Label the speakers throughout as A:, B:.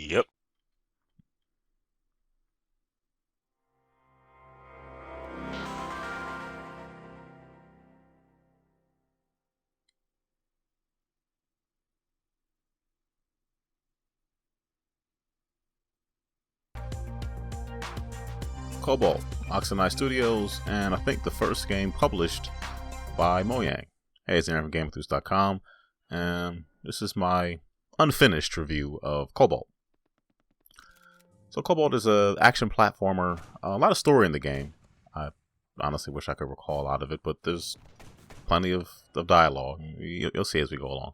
A: Yep.
B: Cobalt, Oxeye Studios, and I think the first game published by Mojang. Hey, it's Aaron from GameEnthus.com, and this is my unfinished review of Cobalt. So Cobalt is an action platformer, a lot of story in the game. I honestly wish I could recall a lot of it, but there's plenty of dialogue. You'll see as we go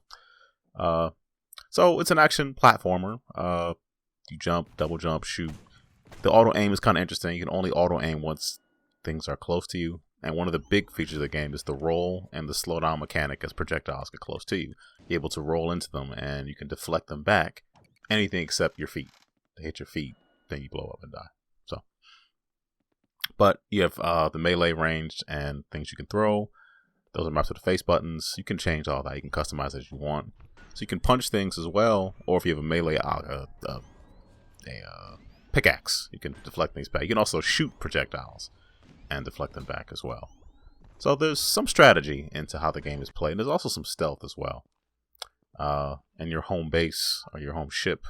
B: along. So it's an action platformer. You jump, double jump, shoot. The auto aim is kind of interesting. You can only auto aim once things are close to you. And one of the big features of the game is the roll and the slowdown mechanic as projectiles get close to you. You're able to roll into them and you can deflect them back. Anything except your feet. They hit your feet, then you blow up and die. But you have the melee range and things you can throw. Those are mapped to the face buttons. You can change all that. You can customize as you want. So you can punch things as well, or if you have a melee pickaxe, you can deflect things back. You can also shoot projectiles and deflect them back as well. So there's some strategy into how the game is played. And there's also some stealth as well. In your home base or your home ship,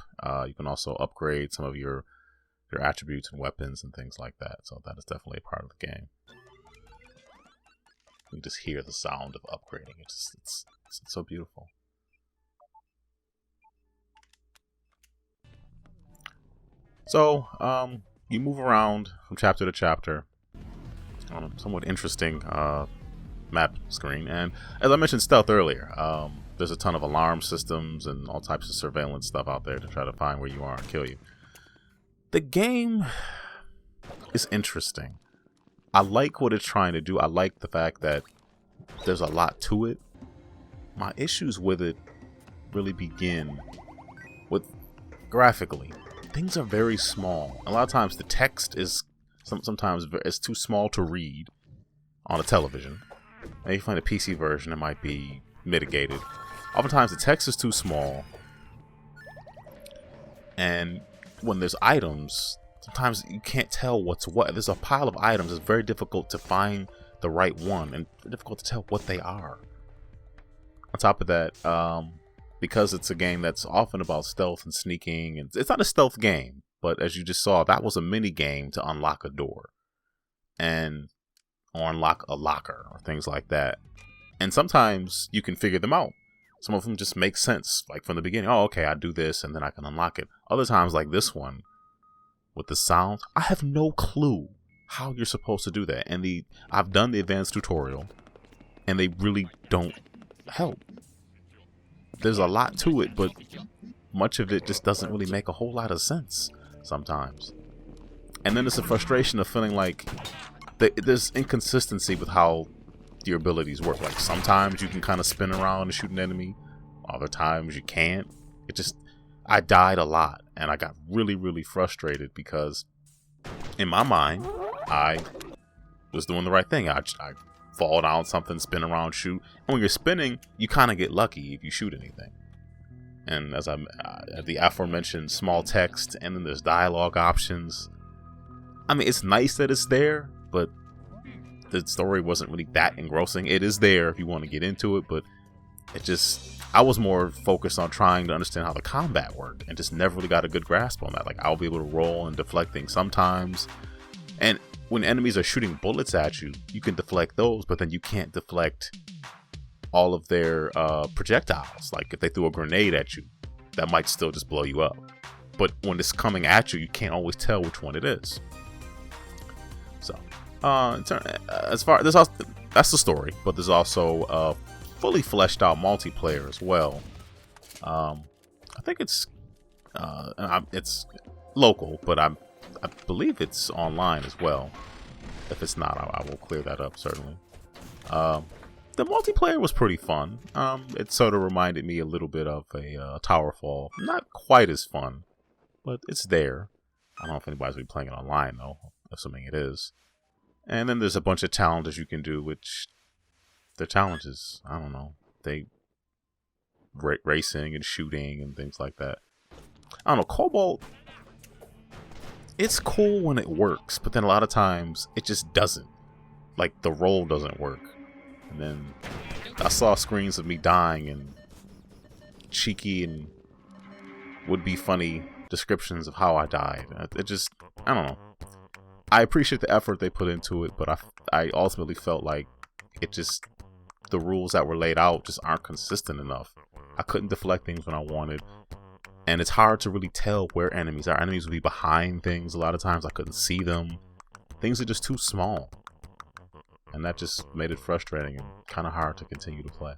B: you can also upgrade some of your attributes and weapons and things like that. So that is definitely a part of the game. You can just hear the sound of upgrading. It's so beautiful. So, you move around from chapter to chapter on a somewhat interesting map screen. And as I mentioned stealth earlier, there's a ton of alarm systems and all types of surveillance stuff out there to try to find where you are and kill you. The game is interesting. I like what it's trying to do. I like the fact that there's a lot to it. My issues with it really begin with graphically. Things are very small. A lot of times the text is sometimes it's too small to read on a television. Maybe if you find a PC version, it might be mitigated. Oftentimes the text is too small. And when there's items, sometimes you can't tell what's what. There's a pile of items. It's very difficult to find the right one and difficult to tell what they are. On top of that, because it's a game that's often about stealth and sneaking, and it's not a stealth game, but as you just saw, that was a mini game to unlock a door or unlock a locker or things like that. And sometimes you can figure them out. Some of them just make sense, like from the beginning. Oh, okay, I do this and then I can unlock it. Other times, like this one, with the sound, I have no clue how you're supposed to do that. And I've done the advanced tutorial, and they really don't help. There's a lot to it, but much of it just doesn't really make a whole lot of sense sometimes. And then there's a frustration of feeling like there's inconsistency with how your abilities work. Like sometimes you can kind of spin around and shoot an enemy, other times you can't. I died a lot, and I got really, really frustrated because in my mind, I was doing the right thing. I fall down something, spin around, shoot. And when you're spinning, you kind of get lucky if you shoot anything. And as the aforementioned small text, and then there's dialogue options. I mean, it's nice that it's there, but the story wasn't really that engrossing. It is there if you want to get into it, but I was more focused on trying to understand how the combat worked, and just never really got a good grasp on that. Like, I'll be able to roll and deflect things sometimes, and when enemies are shooting bullets at you, you can deflect those, but then you can't deflect all of their projectiles. Like if they threw a grenade at you, that might still just blow you up. But when it's coming at you, you can't always tell which one it is. So, as far that's the story, but there's also a fully fleshed out multiplayer as well. I think it's local, but I believe it's online as well. If it's not, I will clear that up certainly. The multiplayer was pretty fun. It sort of reminded me a little bit of a Towerfall. Not quite as fun, but it's there. I don't know if anybody's been playing it online though, assuming it is. And then there's a bunch of challenges you can do, which the challenges, I don't know, they racing and shooting and things like that. I don't know, Cobalt, it's cool when it works, but then a lot of times it just doesn't. Like, the roll doesn't work. And then I saw screens of me dying and cheeky and would-be funny descriptions of how I died. It just, I don't know. I appreciate the effort they put into it, but I ultimately felt like it just, the rules that were laid out just aren't consistent enough. I couldn't deflect things when I wanted, and it's hard to really tell where enemies are. Enemies would be behind things a lot of times. I couldn't see them. Things are just too small, and that just made it frustrating and kind of hard to continue to play.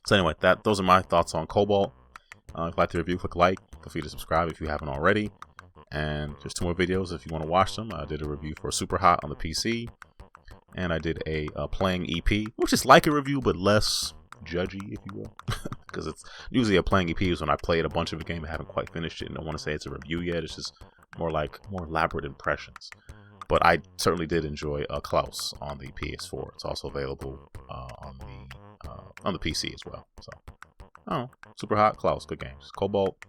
B: So anyway, those are my thoughts on Cobalt. If you like the review, click like. Feel free to subscribe if you haven't already. And there's 2 more videos if you want to watch them. I did a review for Super Hot on the PC, and I did a playing EP, which is like a review but less judgy, if you will, because it's usually a playing EP is when I played a bunch of a game and haven't quite finished it and don't want to say it's a review yet. It's just more like more elaborate impressions. But I certainly did enjoy Klaus on the PS4. It's also available on the PC as well. So, oh, Super Hot, Klaus, good games. Cobalt,